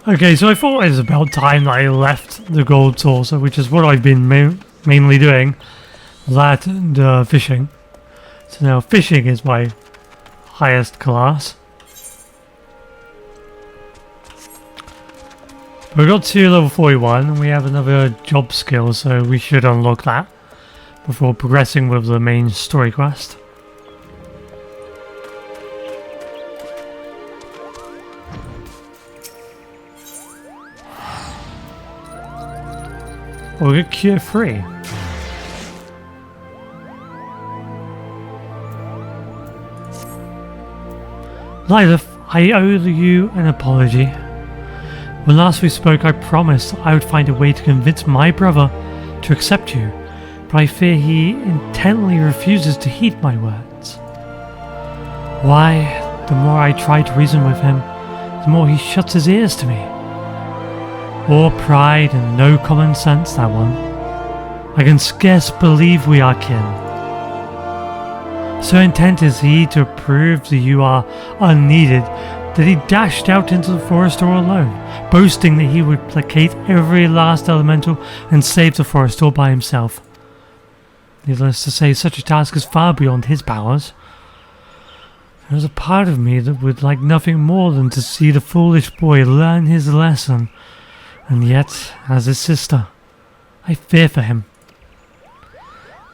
Okay, so I thought it was about time that I left the gold saucer, which is what I've been mainly doing. That and fishing. So now fishing is my highest class. We got to level 41 and we have another job skill, so we should unlock that before progressing with the main story quest. We'll get cure 3. Lilith, I owe you an apology. When last we spoke, I promised I would find a way to convince my brother to accept you, but I fear he intently refuses to heed my words. Why, the more I try to reason with him, the more he shuts his ears to me. All pride and no common sense, that one. I can scarce believe we are kin. So intent is he to prove that you are unneeded that he dashed out into the forest all alone, boasting that he would placate every last elemental and save the forest all by himself. Needless to say, such a task is far beyond his powers. There is a part of me that would like nothing more than to see the foolish boy learn his lesson, and yet, as his sister, I fear for him.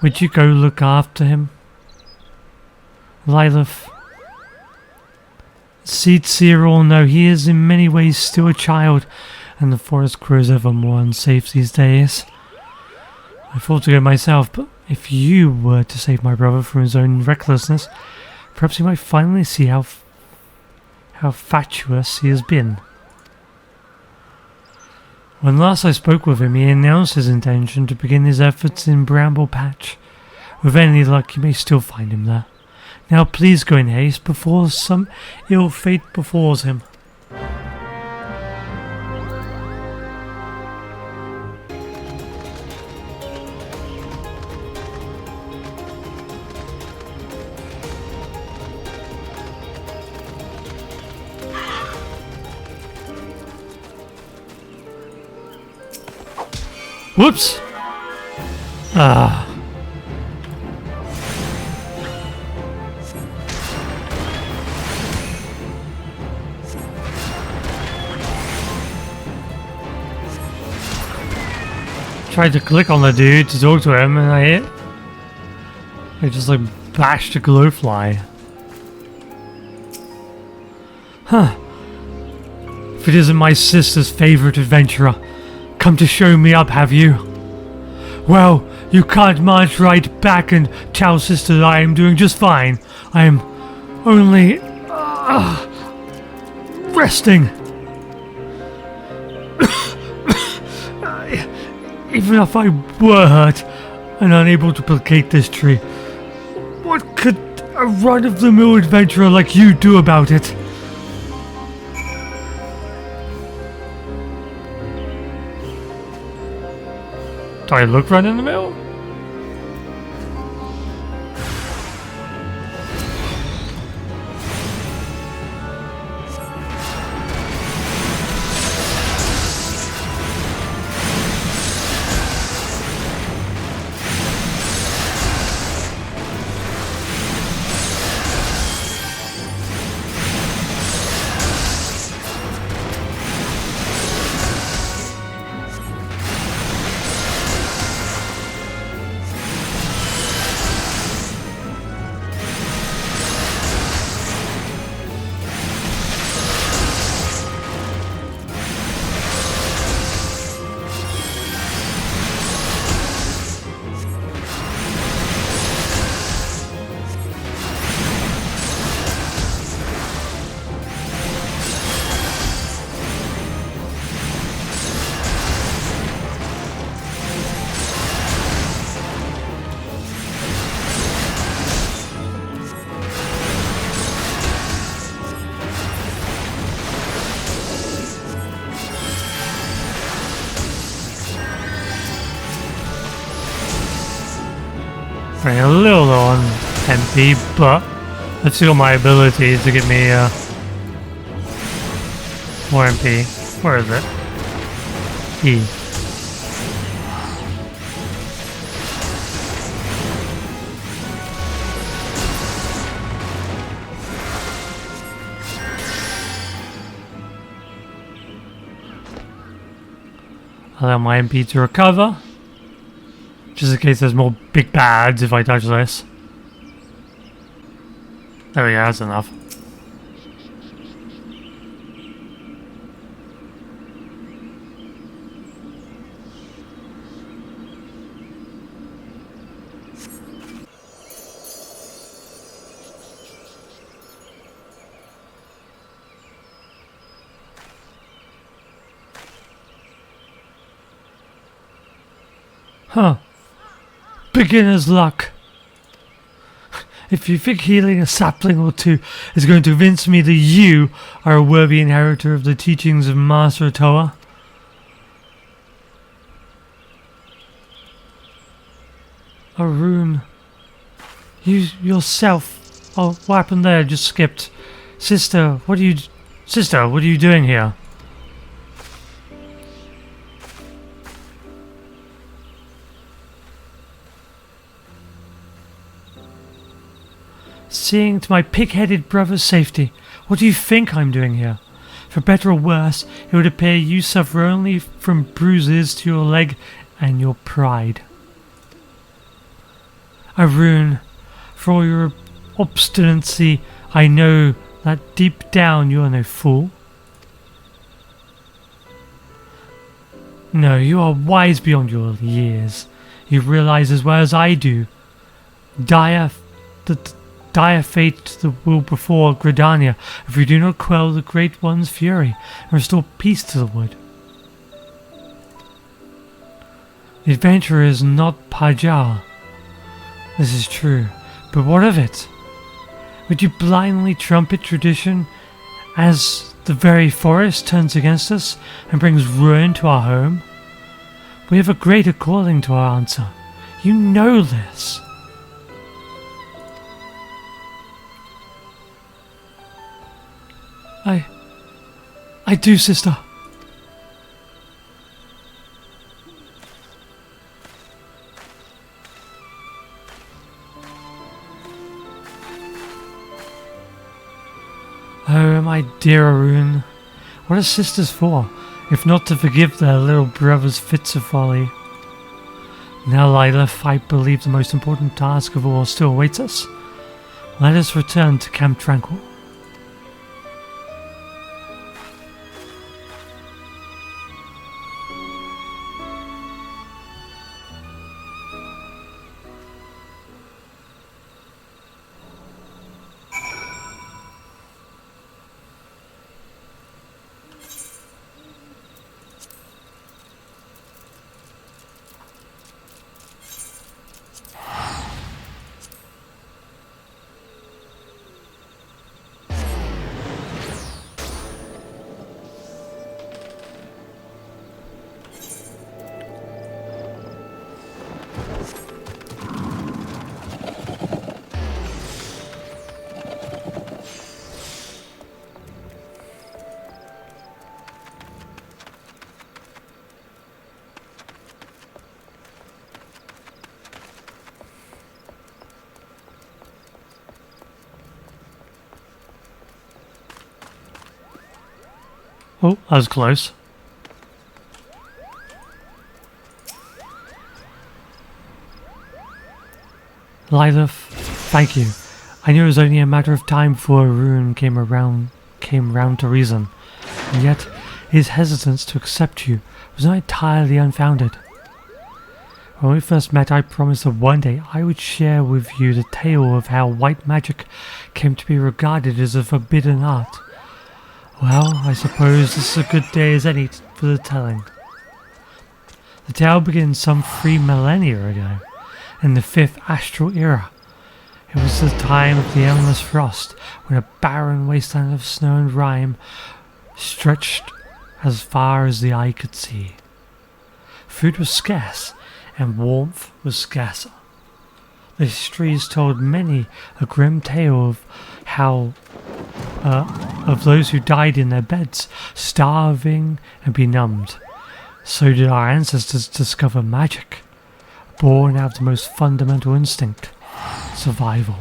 Would you go look after him? Lilith, Seer all know he is in many ways still a child, and the forest grows ever more unsafe these days. I thought to go myself, but if you were to save my brother from his own recklessness, perhaps he might finally see how fatuous he has been. When last I spoke with him, he announced his intention to begin his efforts in Bramble Patch. With any luck, you may still find him there. Now please go in haste before some ill fate befalls him. Whoops! Ah. Tried to click on the dude to talk to him and I just like bashed a glowfly. Huh. If it isn't my sister's favorite adventurer, come to show me up, have you? Well, you can't march right back and tell sister that I am doing just fine. I am only resting. Even if I were hurt and unable to placate this tree, what could a run-of-the-mill adventurer like you do about it? Do I look run-in-the-mill? A little low on MP, but let's see what my ability to get me more MP. Where is it? E. Allow my MP to recover. Just in case there's more big bads if I touch this. There we go, that's enough. Huh. Beginner's luck. If you think healing a sapling or two is going to convince me that you are a worthy inheritor of the teachings of Master Toa. A rune. You yourself. Oh, what happened there? Just skipped. Sister, what are you doing here? Seeing to my pig-headed brother's safety, what do you think I'm doing here? For better or worse, it would appear you suffer only from bruises to your leg and your pride. Arun, for all your obstinacy, I know that deep down you are no fool. No, you are wise beyond your years. You realize as well as I do. Dire fate will befall Gridania if we do not quell the Great One's fury and restore peace to the wood. The adventurer is not Pajal. This is true, but what of it? Would you blindly trumpet tradition as the very forest turns against us and brings ruin to our home? We have a greater calling to our answer. You know this. I do, sister. Oh, my dear Arun. What are sisters for, if not to forgive their little brother's fits of folly? Now, Lilith, I believe the most important task of all still awaits us. Let us return to Camp Tranquil. Oh, that was close. Lilith, thank you. I knew it was only a matter of time before Arun came round to reason, and yet his hesitance to accept you was not entirely unfounded. When we first met, I promised that one day I would share with you the tale of how white magic came to be regarded as a forbidden art. Well, I suppose this is a good day as any for the telling. The tale begins some 3 millennia ago, in the 5th astral era. It was the time of the endless frost, when a barren wasteland of snow and rime stretched as far as the eye could see. Food was scarce, and warmth was scarcer. The histories told many a grim tale of how of those who died in their beds, starving and benumbed. So did our ancestors discover magic, born out of the most fundamental instinct, survival.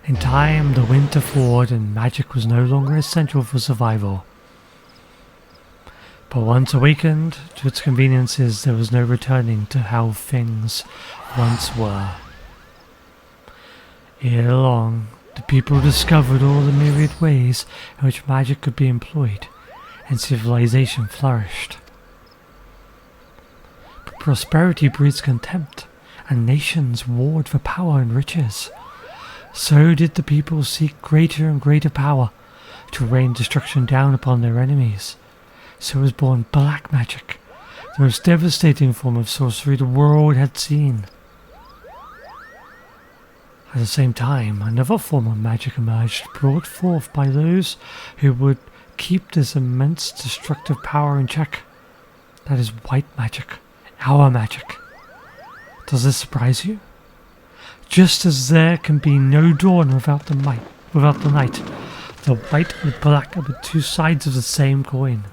In time, the winter thawed and magic was no longer essential for survival. But once awakened to its conveniences, there was no returning to how things once were. Ere long, the people discovered all the myriad ways in which magic could be employed, and civilization flourished. But prosperity breeds contempt, and nations warred for power and riches. So did the people seek greater and greater power to rain destruction down upon their enemies. So was born black magic, the most devastating form of sorcery the world had seen. At the same time, another form of magic emerged, brought forth by those who would keep this immense destructive power in check. That is white magic, our magic. Does this surprise you? Just as there can be no dawn without the night, the white and black are the two sides of the same coin.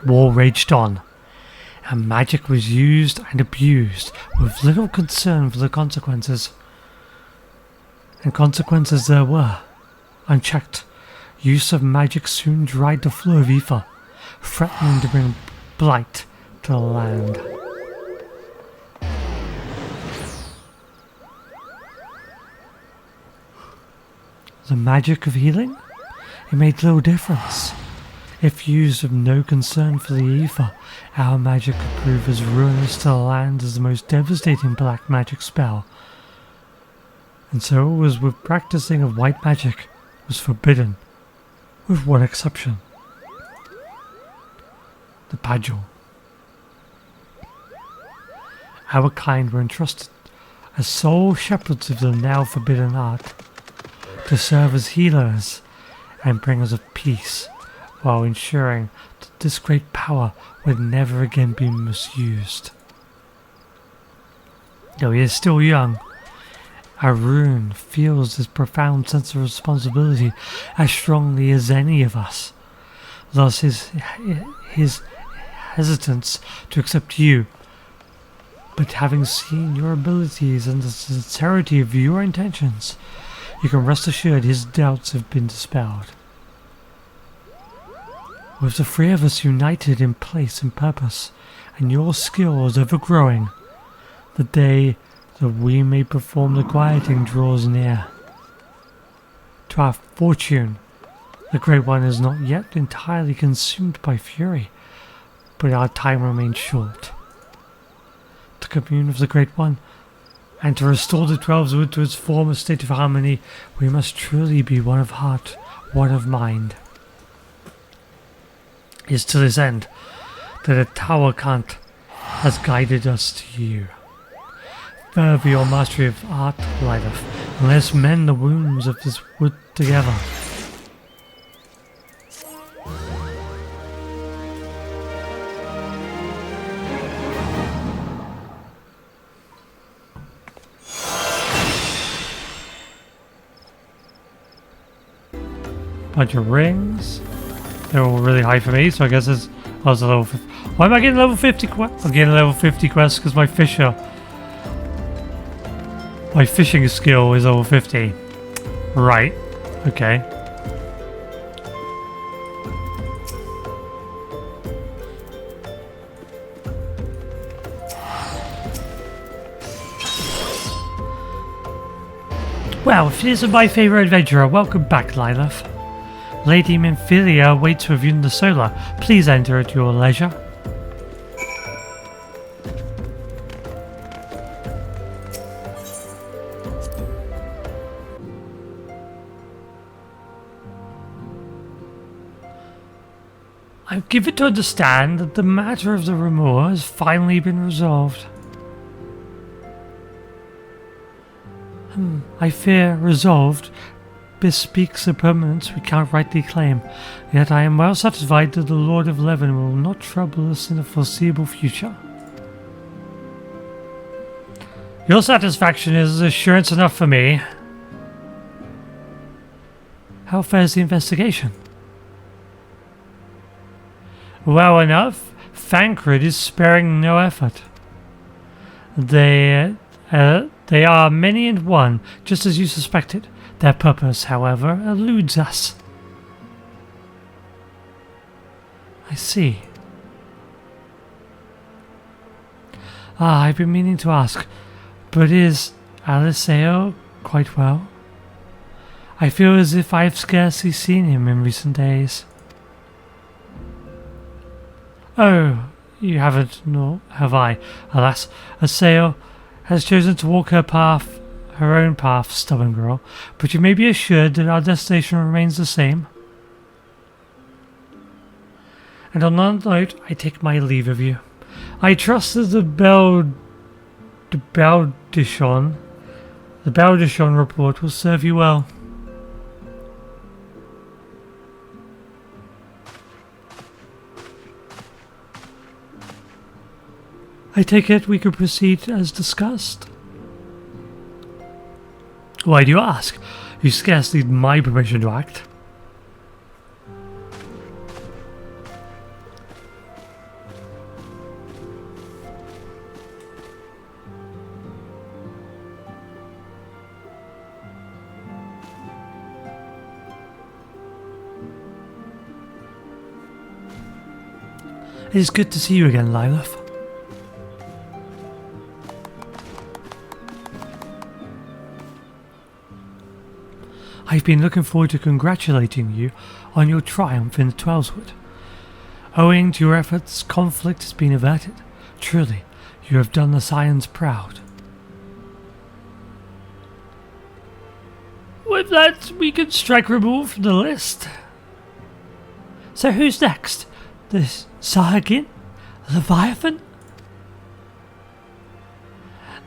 War raged on, and magic was used and abused with little concern for the consequences. And consequences there were. Unchecked, use of magic soon dried the flow of ether, threatening to bring blight to the land. The magic of healing? It made little difference. If used with no concern for the ether, our magic could prove as ruinous to the land as the most devastating black magic spell. And so it was with practicing of white magic was forbidden, with one exception. The Pagel. Our kind were entrusted as sole shepherds of the now forbidden art, to serve as healers and bringers of peace, while ensuring that this great power would never again be misused. Though he is still young, Arun feels this profound sense of responsibility as strongly as any of us. Thus his hesitance to accept you, but having seen your abilities and the sincerity of your intentions, you can rest assured his doubts have been dispelled. With the three of us united in place and purpose, and your skills ever growing, the day that we may perform the quieting draws near. To our fortune, the Great One is not yet entirely consumed by fury, but our time remains short. To commune with the Great One, and to restore the 12's to its former state of harmony, we must truly be one of heart, one of mind. It is to this end that a Tower Kant has guided us to you. Further your mastery of art, Lilith, and let us mend the wounds of this wood together. Bunch of rings. They're all really high for me, so I guess I was a level 50. Why am I getting level 50 quest? I'm getting level 50 quests because my fishing skill is level 50. Right. Okay. Well, if it isn't my favourite adventurer, welcome back, Lilith. Lady Minfilia waits with you in the solar. Please enter at your leisure. I've given to understand that the matter of the Remor has finally been resolved. I fear resolved bespeaks a permanence we can't rightly claim, yet I am well satisfied that the Lord of Leven will not trouble us in the foreseeable future. Your satisfaction is assurance enough for me. How fares the investigation? Well enough. Thancred is sparing no effort. They are many and one, just as you suspected. Their purpose, however, eludes us. I see. I've been meaning to ask, but is Eorzea quite well? I feel as if I've scarcely seen him in recent days. Oh, you haven't, nor have I. Alas, Eorzea has chosen to walk her own path, stubborn girl, but you may be assured that our destination remains the same. And on that note, I take my leave of you. I trust that the Baldishon report will serve you well. I take it we could proceed as discussed. Why do you ask? You scarce need my permission to act. It is good to see you again, Lilith. I've been looking forward to congratulating you on your triumph in the Twelveswood. Owing to your efforts, conflict has been averted. Truly, you have done the Scions proud. With that, we can strike remove from the list. So who's next? The Sahagin? Leviathan?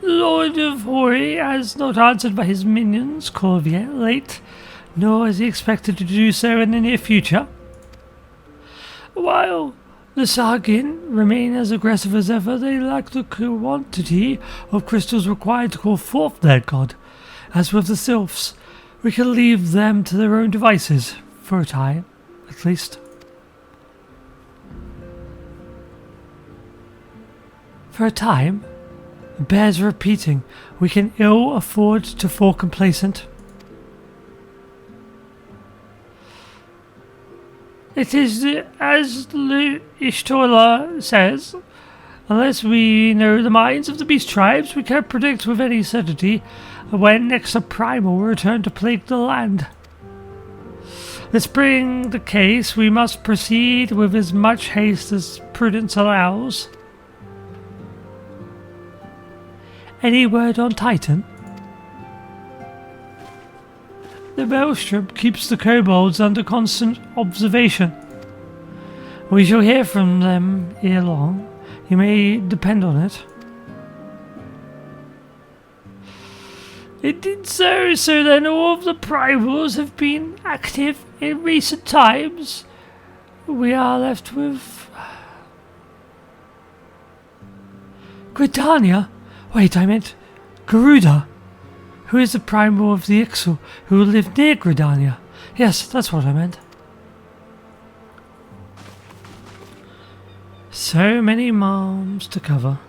Lord of Hori has not answered by his minions, called yet late, nor is he expected to do so in the near future. While the Sahagin remain as aggressive as ever, they lack the quantity of crystals required to call forth their god. As with the Sylphs, we can leave them to their own devices, for a time, at least. For a time? Bears repeating, we can ill afford to fall complacent. It is as Ishtola says, unless we know the minds of the beast tribes, we can't predict with any certainty when next a primal will return to plague the land. This being the case, we must proceed with as much haste as prudence allows. Any word on Titan? The Maelstrom keeps the kobolds under constant observation. We shall hear from them ere long. You may depend on it. Indeed so then all of the primals have been active in recent times. We are left with... Gridania? Wait, I meant Garuda, who is the primal of the Ixal, who lived near Gridania. Yes, that's what I meant. So many malms to cover.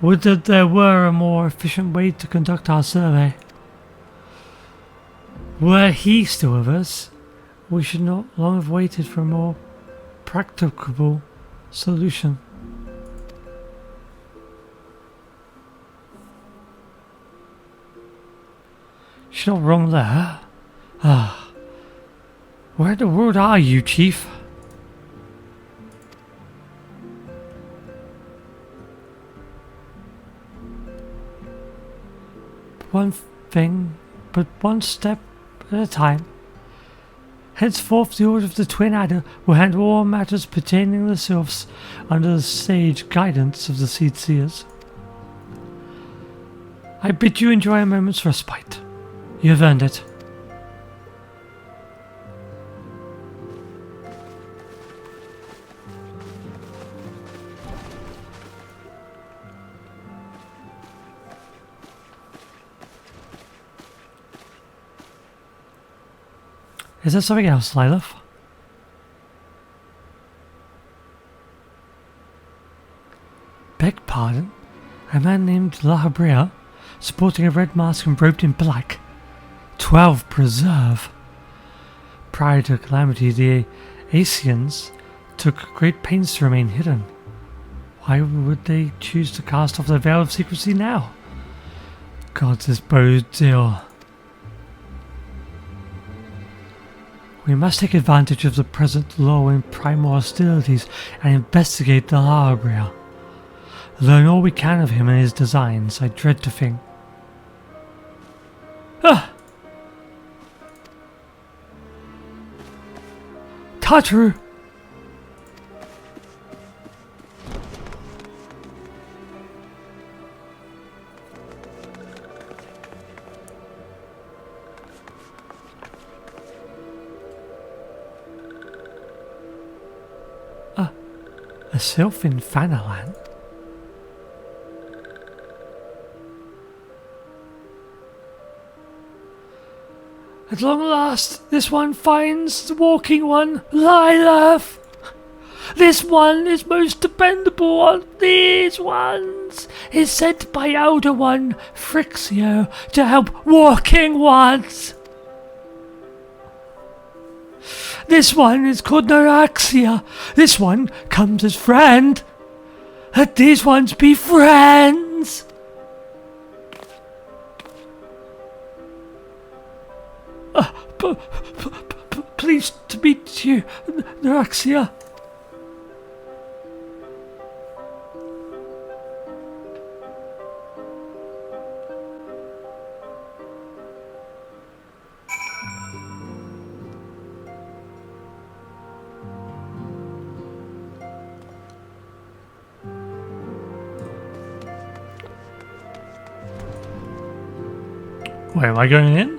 Would that there were a more efficient way to conduct our survey. Were he still with us, we should not long have waited for a more practicable solution. She's not wrong there. Where in the world are you, Chief? One thing, but one step at a time. Henceforth the Order of the Twin Adder will handle all matters pertaining to the Sylphs under the sage guidance of the Seed Seers. I bid you enjoy a moment's respite. You have earned it. Is there something else, Lilith? Beg pardon? A man named La Habrea, sporting a red mask and robed in black. 12 preserve. Prior to calamity, the Ascians took great pains to remain hidden. Why would they choose to cast off the veil of secrecy now? God, this bodes ill. We must take advantage of the present lull in primal hostilities and investigate the Habrea. Learn all we can of him and his designs. I dread to think. Ah! Tataru! A sylph in Fanalan? At long last, this one finds the walking one, Lilith! This one is most dependable on these ones, is sent by Elder One, Frixio, to help walking ones. This one is called Noraxia. This one comes as friend. Let these ones be friends. Pleased to meet you, Noraxia. Where am I going in?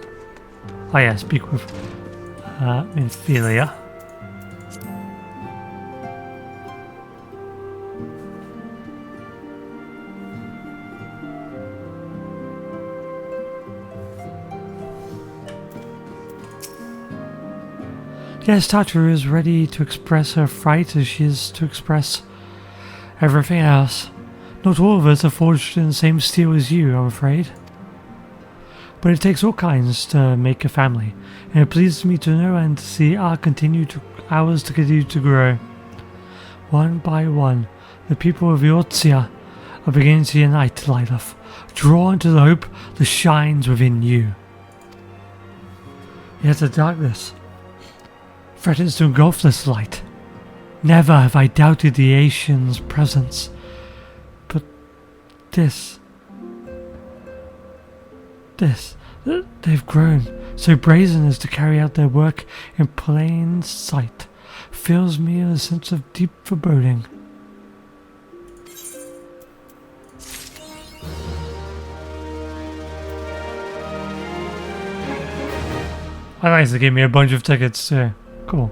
Oh yeah, speak with Minthelia. Yes, Tataru is ready to express her fright as she is to express everything else. Not all of us are forged in the same steel as you, I'm afraid. But it takes all kinds to make a family, and it pleases me to know and to see ours continue to grow. One by one, the people of Eorzea are beginning to unite, Lilith, drawn to the hope that shines within you. Yet the darkness threatens to engulf this light. Never have I doubted the Ascian's presence, but they've grown so brazen as to carry out their work in plain sight, fills me with a sense of deep foreboding. Oh, nice, they gave me a bunch of tickets too. Cool.